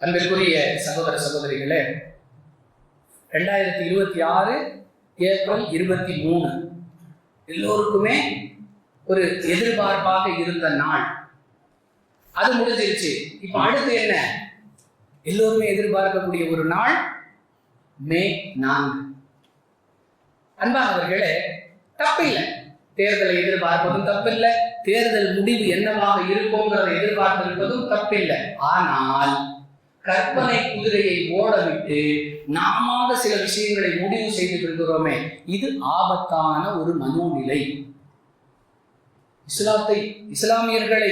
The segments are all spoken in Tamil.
அன்பிற்குரிய சகோதர சகோதரிகளே, 2026 ஏப்ரல் 23 எல்லோருக்குமே ஒரு எதிர்பார்ப்பாக இருந்த நாள். அது முடிஞ்சிருச்சு. இப்ப அடுத்து என்ன? எல்லோருமே எதிர்பார்க்கக்கூடிய ஒரு நாள் மே 4. அன்பானவர்களே, தப்பில்லை, தேர்தலை எதிர்பார்ப்பதும் தப்பில்லை, தேர்தல் முடிவு என்னவாக இருக்குங்கிறத எதிர்பார்த்திருப்பதும் தப்பில்லை. ஆனால் கற்பனை குதிரையை ஓடவிட்டு நாம சில விஷயங்களை முடிவு செய்து கொள்கிறோமே, இது ஆபத்தான ஒரு மனோநிலை. இஸ்லாமியர்களை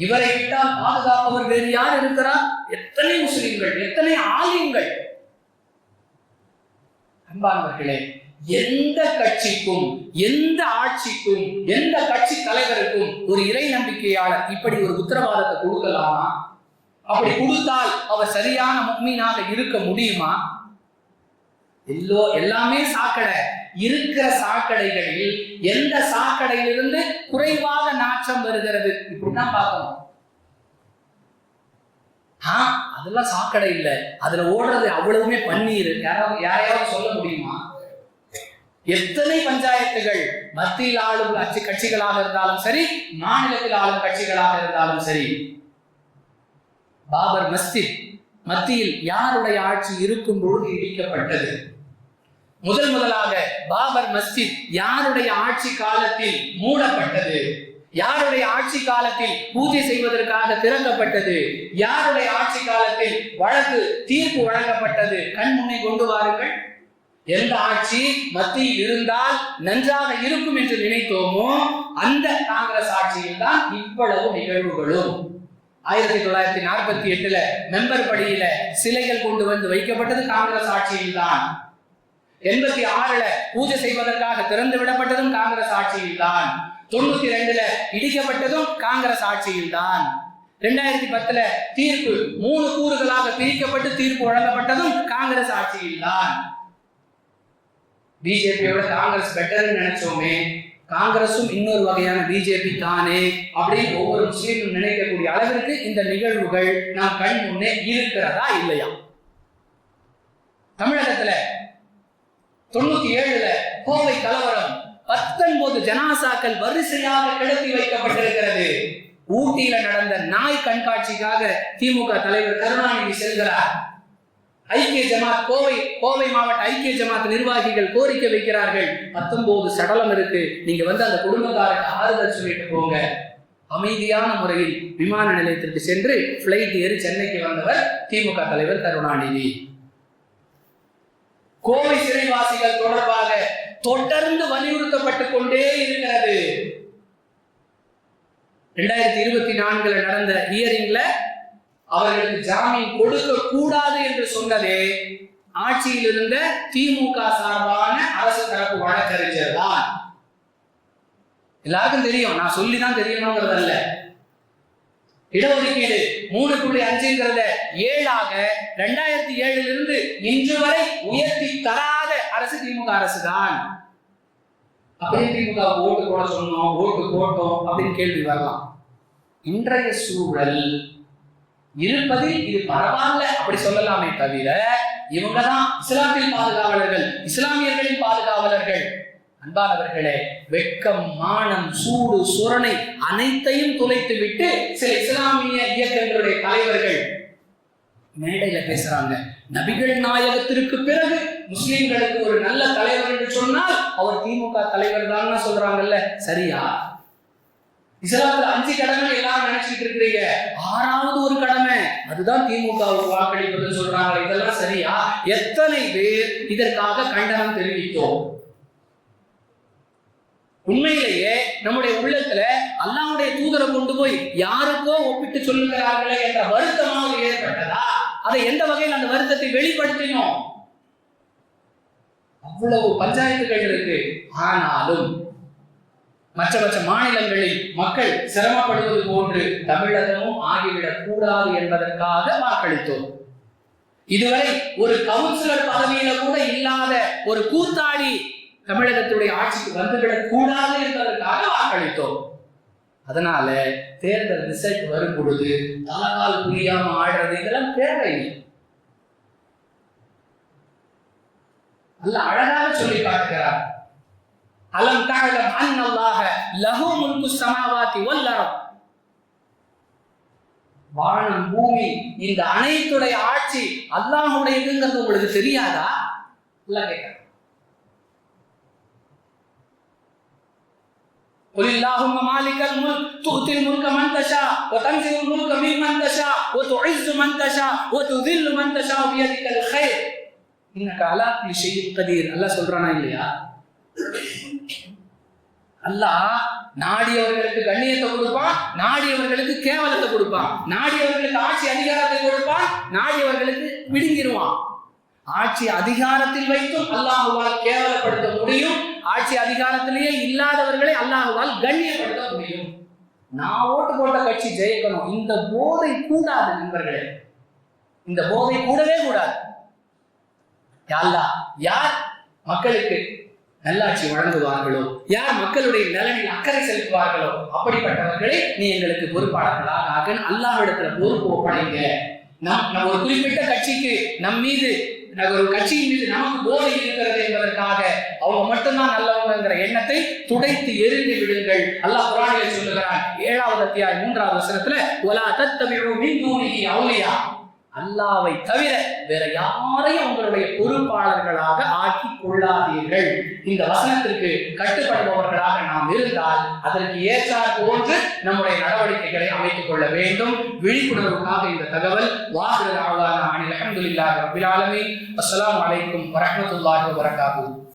இவரை விட்டால் பாதுகாப்பவர் வேறு யார் இருக்கிறார்? எத்தனை முஸ்லிம்கள், எத்தனை ஆலிம்கள். அன்பானவர்களே, எந்த கட்சிக்கும், எந்த ஆட்சிக்கும், எந்த கட்சி தலைவருக்கும் ஒரு இறை நம்பிக்கையாளர் இப்படி ஒரு உத்தரவாதத்தை கொடுக்கலாமா? அப்படி கொடுத்தால் அவர் சரியான முஃமினாக இருக்க முடியுமா? எல்லாமே சாக்கடை. இருக்கிற சாக்கடைகளில் எந்த சாக்கடையிலிருந்து குறைவாக நாற்றம் வருகிறது இப்படிதான் பார்க்கணும். அதெல்லாம் சாக்கடை இல்லை, அதுல ஓடுறது அவ்வளவுமே பன்னீர். யாரையாவது சொல்ல முடியுமா? எத்தனை பஞ்சாயத்துகள் மத்தியில் ஆளும் கட்சிகளாக இருந்தாலும் சரி, மாநிலத்தில் ஆளும் கட்சிகளாக இருந்தாலும் சரி. பாபர் மஸ்ஜித் மத்தியில் யாருடைய ஆட்சி இருக்கும் பொழுது இடிக்கப்பட்டது? முதலாக பாபர் மஸ்ஜித் யாருடைய ஆட்சி காலத்தில் மூடப்பட்டது? யாருடைய ஆட்சி காலத்தில் பூஜை செய்வதற்காக திறக்கப்பட்டது? யாருடைய ஆட்சி காலத்தில் வழக்கு தீர்ப்பு வழங்கப்பட்டது? கண் முன்னே கொண்டு வாருங்கள். எந்த ஆட்சி மத்தியில் இருந்தால் நன்றாக இருக்கும் என்று நினைத்தோமோ அந்த காங்கிரஸ் ஆட்சியில் தான் இவ்வளவு நிகழ்வுகளும். 1948 மெம்பர் படியில சிலைகள் கொண்டு வந்து வைக்கப்பட்டது காங்கிரஸ் ஆட்சியில் தான். 86 பூஜை செய்வதற்காக திறந்து விடப்பட்டதும் காங்கிரஸ் ஆட்சியில் தான். 92 இடிக்கப்பட்டதும் காங்கிரஸ் ஆட்சியில் தான். 2010 தீர்ப்பு 3 கூறுகளாக பிரிக்கப்பட்டு தீர்ப்பு வழங்கப்பட்டதும் காங்கிரஸ் ஆட்சியில் தான். பிஜேபியோட காங்கிரஸ் பெட்டர் நினைச்சோமே, காங்கிரசும் இன்னொரு வகையான பிஜேபி தானே அப்படின்னு ஒவ்வொரு முஸ்லீமும் நினைக்கக்கூடிய அளவிற்கு இந்த நிகழ்வுகள் நாம் கண் முன்னே இருக்கிறதா இல்லையா? தமிழகத்துல 97 கோவை கலவரம், 19 ஜனாசாக்கள் வரிசையாக கிடத்தி வைக்கப்பட்டிருக்கிறது. ஊட்டியில நடந்த நாய் கண்காட்சிக்காக திமுக தலைவர் கருணாநிதி செல்கிறார். ஐக்கிய ஜமாத் கோவை மாவட்ட ஐக்கிய ஜமாத் நிர்வாகிகள் கோரிக்கை வைக்கிறார்கள். 19 சடலம் இருக்கு, நீங்க வந்து அந்த குடும்பத்தாருக்கு ஆறுதல் சொல்லிட்டு போங்க. அமைதியான முறையில் விமான நிலையத்திற்கு சென்று பிளைட் ஏறி சென்னைக்கு வந்தவர் திமுக தலைவர் கருணாநிதி. கோவை சிறைவாசிகள் தொடர்பாக தொடர்ந்து வலியுறுத்தப்பட்டுக் கொண்டே இருக்கிறது. 2024 நடந்த ஹியரிங்ல அவர்களுக்கு ஜாமீன் கொடுக்க கூடாது என்று சொன்னதே ஆட்சியில் இருந்த திமுக சார்பான அரசு தரப்பு வழக்கறிஞர் தான். எல்லாருக்கும் தெரியும், நான் சொல்லிதான் தெரியணுங்கிறதல்ல. இடஒதுக்கீடு 3.5 7ஆக 2007 இன்று வரை உயர்த்தி தராத அரசு திமுக அரசு தான். அப்படியே திமுக ஓட்டு போட சொன்னோம், ஓட்டு போட்டோம் அப்படின்னு கேள்வி வரலாம். இன்றைய சூழல் இருப்பதில் இது பரவாயில்ல அப்படி சொல்லலாமே தவிர, இவங்கதான் இஸ்லாத்தின் பாதுகாவலர்கள், இஸ்லாமியர்களின் பாதுகாவலர்கள். அன்பானவர்களே, வெட்கம், மானம், சூடு, சுரணை அனைத்தையும் துளைத்து விட்டு சில இஸ்லாமிய இயக்கங்களுடைய தலைவர்கள் மேடையில பேசுறாங்க. நபிகள் நாயகத்திற்கு பிறகு முஸ்லிம்களுக்கு ஒரு நல்ல தலைவர் என்று சொன்னால் அவர் திமுக தலைவர் தான் சொல்றாங்கல்ல, சரியா? இஸ்லாத்துல 5 கடமை எல்லாரும் நினைச்சிட்டு இருக்கிறீங்க, 6வது ஒரு கடமை, அதுதான் திமுகவுக்கு வாக்களிப்பதுன்னு சொல்றாங்க. இதெல்லாம் சரியா? எத்தனை பேர் இதற்காக கண்டனம் தெரிவித்தோம்? உண்மையிலேயே நம்முடைய உள்ளத்துல அல்லாஹ்வுடைய தூதரை கொண்டு போய் யாருக்கோ ஒப்பிட்டு சொல்லுகிறார்களே என்ற வருத்தமாக ஏற்பட்டதா? அதை எந்த வகையில் அந்த வருத்தத்தை வெளிப்படுத்தினோம்? அவ்வளவு பஞ்சாயத்துகள் இருக்கு. ஆனாலும் மற்ற மாநிலங்களில் மக்கள் சிரமப்படுவது போன்று தமிழகமும் ஆகிவிடக் கூடாது என்பதற்காக வாக்களித்தோம். இதுவரை ஒரு கவுன்சிலர் பதவியில கூட இல்லாத ஒரு கூத்தாடி தமிழகத்துடைய ஆட்சிக்கு வந்துவிடக் கூடாது என்பதற்காக வாக்களித்தோம். அதனால தேர்தல் ரிசல்ட் வரும் பொழுது தலகால் புரியாம ஆடுறது இதெல்லாம் தேவையில்லை. அல்ல அழகாக சொல்லி காட்டுகிறார். அலம் தஅலம் அன்னல்லாஹ லஹு முல்கு ஸமாவாதி வல் அர்த். வானம் பூமி இந்த அனைத்துடைய ஆட்சி அல்லாஹ்வுடையதுங்கிறது உங்களுக்கு தெரியாதா? அல்லாஹ் கேட்கிறார். قل اللهم مالك الملك تؤتي الملك من تشاء وتنزع الملك ممن تشاء وتعز من تشاء وتذل من تشاء بيدك الخير انك على كل شيء قدير. அல்லாஹ் சொல்றானா இல்லையா? அல்லாஹ் நாடியவர்களுக்கு கண்ணியத்தை கொடுப்பான், நாடியவர்களுக்கு கேவலத்தை கொடுப்பான், நாடியவர்களுக்கு ஆட்சி அதிகாரத்தை கொடுப்பான், நாடியவர்களுக்கு விடுங்கிடுவான். ஆட்சி அதிகாரத்தில் வைத்தும் அல்லாஹ்வால் கேவலப்படுத்த முடியும், ஆட்சி அதிகாரத்திலேயே இல்லாதவர்களை அல்லாஹ்வால் கண்ணியப்படுத்த முடியும். நான் ஓட்டு போட்ட கட்சி ஜெயிக்கணும், இந்த போதை கூடாது நண்பர்களே, இந்த போதை கூடவே கூடாது. யார் மக்களுக்கு நல்லாட்சி வழங்குவார்களோ, யார் மக்களுடைய நலனில் அக்கறை செலுத்துவார்களோ அப்படிப்பட்டவர்களை நீ எங்களுக்கு பொறுப்பாளர்களாக அல்லாஹ்விடத்துல பொறுப்பு ஒப்படைங்க. நம்ம ஒரு குறிப்பிட்ட கட்சிக்கு நம் மீது ஒரு கட்சியின் மீது நமக்கு போதை இருக்கிறது என்பதற்காக அவங்க மட்டும்தான் நல்லவங்கிற எண்ணத்தை துடைத்து எரிந்து விடுங்கள். அல்லாஹ் குர்ஆனிலே சொல்லுகிறான் 7வது அத்தியாயம் 3வது வசனத்துல வலா தத்தபிஉ மின் தூனிஹி அவுலியா. அல்லாஹ்வை தவிர வேற யாரையும் உங்களுடைய பொறுப்பாளர்களாக ஆக்கி கொள்ளாதீர்கள். இந்த வசனத்திற்கு கட்டுப்படுபவர்களாக நாம் இருந்தால் அதற்கு ஏற்றாற் போன்று நம்முடைய நடவடிக்கைகளை அமைத்துக் கொள்ள வேண்டும். விழிப்புணர்வுக்காக இந்த தகவல். வாஹிரு தஅவானா அனில் ஹம்துலில்லாஹி ரப்பில் ஆலமீன். அஸ்ஸலாமு அலைக்கும் வரஹ்மத்துல்லாஹி வபரகாத்துஹு.